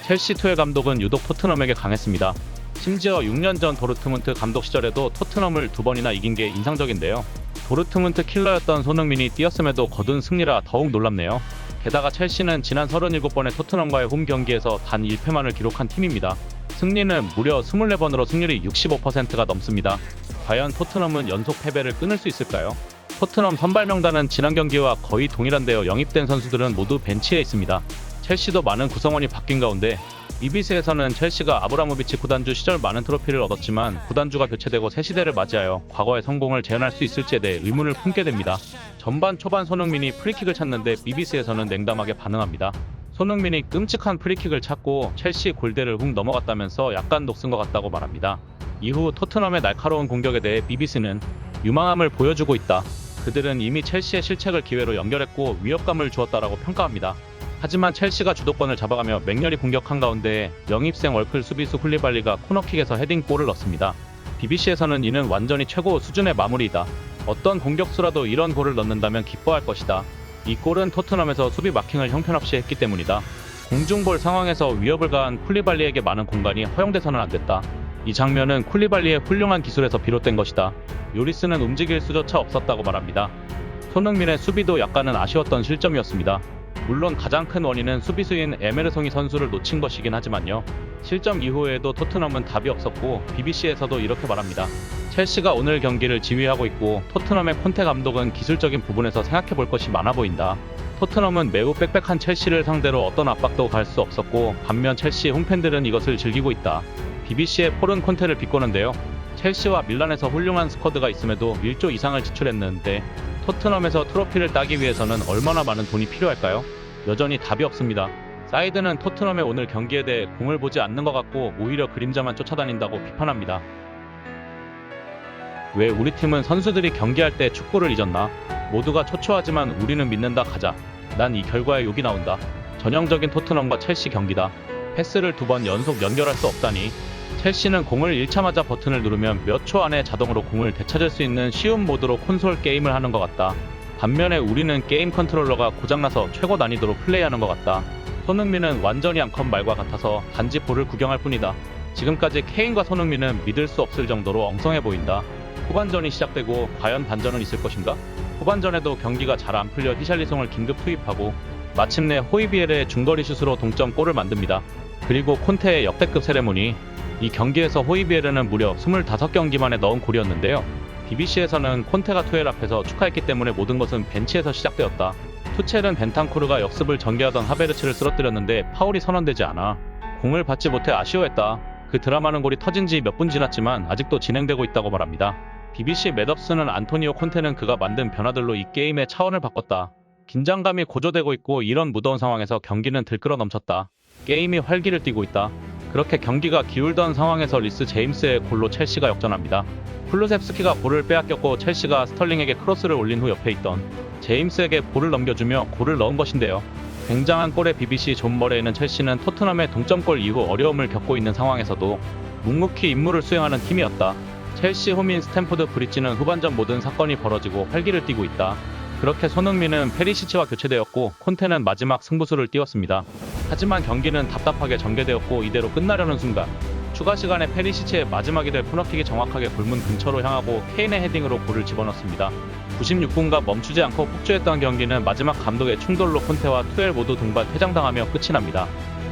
첼시 투엘 감독은 유독 토트넘에게 강했습니다. 심지어 6년 전 도르트문트 감독 시절에도 토트넘을 2번이나 이긴 게 인상적인데요. 도르트문트 킬러였던 손흥민이 뛰었음에도 거둔 승리라 더욱 놀랍네요. 게다가 첼시는 지난 37번의 토트넘과의 홈 경기에서 단 1패만을 기록한 팀입니다. 승리는 무려 24번으로 승률이 65%가 넘습니다. 과연 토트넘은 연속 패배를 끊을 수 있을까요? 토트넘 선발 명단은 지난 경기와 거의 동일한데요. 영입된 선수들은 모두 벤치에 있습니다. 첼시도 많은 구성원이 바뀐 가운데 BBC에서는 첼시가 아브라모비치 구단주 시절 많은 트로피를 얻었지만 구단주가 교체되고 새 시대를 맞이하여 과거의 성공을 재현할 수 있을지에 대해 의문을 품게 됩니다. 전반 초반 손흥민이 프리킥을 찾는데 BBC에서는 냉담하게 반응합니다. 손흥민이 끔찍한 프리킥을 찾고 첼시 골대를 훅 넘어갔다면서 약간 녹슨 것 같다고 말합니다. 이후 토트넘의 날카로운 공격에 대해 BBC는 유망함을 보여주고 있다. 그들은 이미 첼시의 실책을 기회로 연결했고 위협감을 주었다라고 평가합니다. 하지만 첼시가 주도권을 잡아가며 맹렬히 공격한 가운데 영입생 월클 수비수 훌리발리가 코너킥에서 헤딩골을 넣습니다. BBC에서는 이는 완전히 최고 수준의 마무리이다. 어떤 공격수라도 이런 골을 넣는다면 기뻐할 것이다. 이 골은 토트넘에서 수비 마킹을 형편없이 했기 때문이다. 공중볼 상황에서 위협을 가한 쿨리발리에게 많은 공간이 허용돼서는 안 됐다. 이 장면은 쿨리발리의 훌륭한 기술에서 비롯된 것이다. 요리스는 움직일 수조차 없었다고 말합니다. 손흥민의 수비도 약간은 아쉬웠던 실점이었습니다. 물론 가장 큰 원인은 수비수인 에메르송이 선수를 놓친 것이긴 하지만요. 실점 이후에도 토트넘은 답이 없었고 BBC에서도 이렇게 말합니다. 첼시가 오늘 경기를 지휘하고 있고 토트넘의 콘테 감독은 기술적인 부분에서 생각해볼 것이 많아 보인다. 토트넘은 매우 빽빽한 첼시를 상대로 어떤 압박도 갈 수 없었고 반면 첼시 홈팬들은 이것을 즐기고 있다. BBC의 폴은 콘테를 비꼬는데요. 첼시와 밀란에서 훌륭한 스쿼드가 있음에도 1조 이상을 지출했는데 토트넘에서 트로피를 따기 위해서는 얼마나 많은 돈이 필요할까요? 여전히 답이 없습니다. 사이드는 토트넘의 오늘 경기에 대해 공을 보지 않는 것 같고 오히려 그림자만 쫓아다닌다고 비판합니다. 왜 우리 팀은 선수들이 경기할 때 축구를 잊었나? 모두가 초조하지만 우리는 믿는다. 가자. 난 이 결과에 욕이 나온다. 전형적인 토트넘과 첼시 경기다. 패스를 2번 연속 연결할 수 없다니. 첼시는 공을 잃자마자 버튼을 누르면 몇 초 안에 자동으로 공을 되찾을 수 있는 쉬운 모드로 콘솔 게임을 하는 것 같다. 반면에 우리는 게임 컨트롤러가 고장나서 최고 난이도로 플레이하는 것 같다. 손흥민은 완전히 암컷 말과 같아서 단지 볼을 구경할 뿐이다. 지금까지 케인과 손흥민은 믿을 수 없을 정도로 엉성해 보인다. 후반전이 시작되고 과연 반전은 있을 것인가? 후반전에도 경기가 잘 안 풀려 히샬리송을 긴급 투입하고 마침내 호이비에르의 중거리 슛으로 동점골을 만듭니다. 그리고 콘테의 역대급 세레모니. 이 경기에서 호이비에르는 무려 25경기 만에 넣은 골이었는데요. BBC에서는 콘테가 투엘 앞에서 축하했기 때문에 모든 것은 벤치에서 시작되었다. 투첼은 벤탄쿠르가 역습을 전개하던 하베르츠를 쓰러뜨렸는데 파울이 선언되지 않아 공을 받지 못해 아쉬워했다. 그 드라마는 골이 터진 지 몇 분 지났지만 아직도 진행되고 있다고 말합니다. BBC 매덥스는 안토니오 콘테는 그가 만든 변화들로 이 게임의 차원을 바꿨다. 긴장감이 고조되고 있고 이런 무더운 상황에서 경기는 들끓어 넘쳤다. 게임이 활기를 띠고 있다. 그렇게 경기가 기울던 상황에서 리스 제임스의 골로 첼시가 역전합니다. 쿨루셉스키가 볼을 빼앗겼고 첼시가 스털링에게 크로스를 올린 후 옆에 있던 제임스에게 볼을 넘겨주며 골을 넣은 것인데요. 굉장한 골의 BBC 존 머레이는 첼시는 토트넘의 동점골 이후 어려움을 겪고 있는 상황에서도 묵묵히 임무를 수행하는 팀이었다. 첼시 홈인 스탬포드 브리지는 후반전 모든 사건이 벌어지고 활기를 띠고 있다. 그렇게 손흥민은 페리시치와 교체되었고 콘테는 마지막 승부수를 띄웠습니다. 하지만 경기는 답답하게 전개되었고 이대로 끝나려는 순간 추가 시간에 페리시치의 마지막이 될 코너킥이 정확하게 골문 근처로 향하고 케인의 헤딩으로 골을 집어넣습니다. 96분간 멈추지 않고 폭주했던 경기는 마지막 감독의 충돌로 콘테와 투엘 모두 등반 퇴장당하며 끝이 납니다.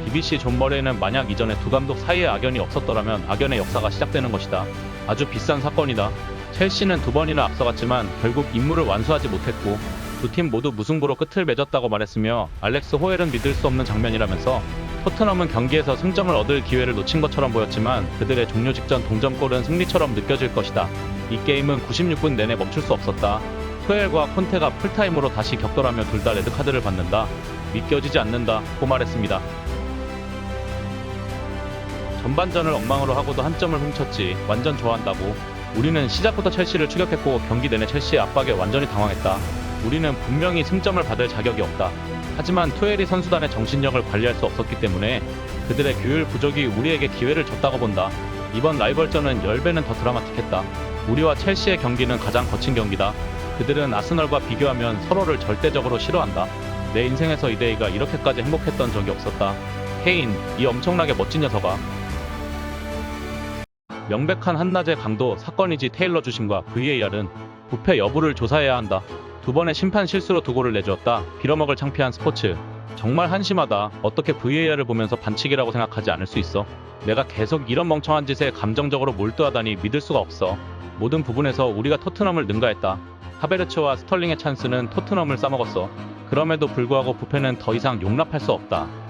BBC 존 머레이는 만약 이전에 두 감독 사이에 악연이 없었더라면 악연의 역사가 시작되는 것이다. 아주 비싼 사건이다. 첼시는 2번이나 앞서갔지만 결국 임무를 완수하지 못했고 두 팀 모두 무승부로 끝을 맺었다고 말했으며 알렉스 호엘은 믿을 수 없는 장면이라면서 토트넘은 경기에서 승점을 얻을 기회를 놓친 것처럼 보였지만 그들의 종료 직전 동점골은 승리처럼 느껴질 것이다. 이 게임은 96분 내내 멈출 수 없었다. 투엘과 콘테가 풀타임으로 다시 격돌하며 둘 다 레드카드를 받는다. 믿겨지지 않는다 고 말했습니다. 전반전을 엉망으로 하고도 한 점을 훔쳤지. 완전 좋아한다고. 우리는 시작부터 첼시를 추격했고 경기 내내 첼시의 압박에 완전히 당황했다. 우리는 분명히 승점을 받을 자격이 없다. 하지만 투엘이 선수단의 정신력을 관리할 수 없었기 때문에 그들의 규율 부족이 우리에게 기회를 줬다고 본다. 이번 라이벌전은 10배는 더 드라마틱했다. 우리와 첼시의 경기는 가장 거친 경기다. 그들은 아스널과 비교하면 서로를 절대적으로 싫어한다. 내 인생에서 이 데이가 이렇게까지 행복했던 적이 없었다. 케인, 이 엄청나게 멋진 녀석아. 명백한 한낮의 강도 사건이지. 테일러 주심과 VAR은 부패 여부를 조사해야 한다. 두 번의 심판 실수로 두 골을 내주었다. 빌어먹을 창피한 스포츠. 정말 한심하다. 어떻게 VAR을 보면서 반칙이라고 생각하지 않을 수 있어? 내가 계속 이런 멍청한 짓에 감정적으로 몰두하다니 믿을 수가 없어. 모든 부분에서 우리가 토트넘을 능가했다. 하베르츠와 스털링의 찬스는 토트넘을 싸먹었어. 그럼에도 불구하고 부패는 더 이상 용납할 수 없다.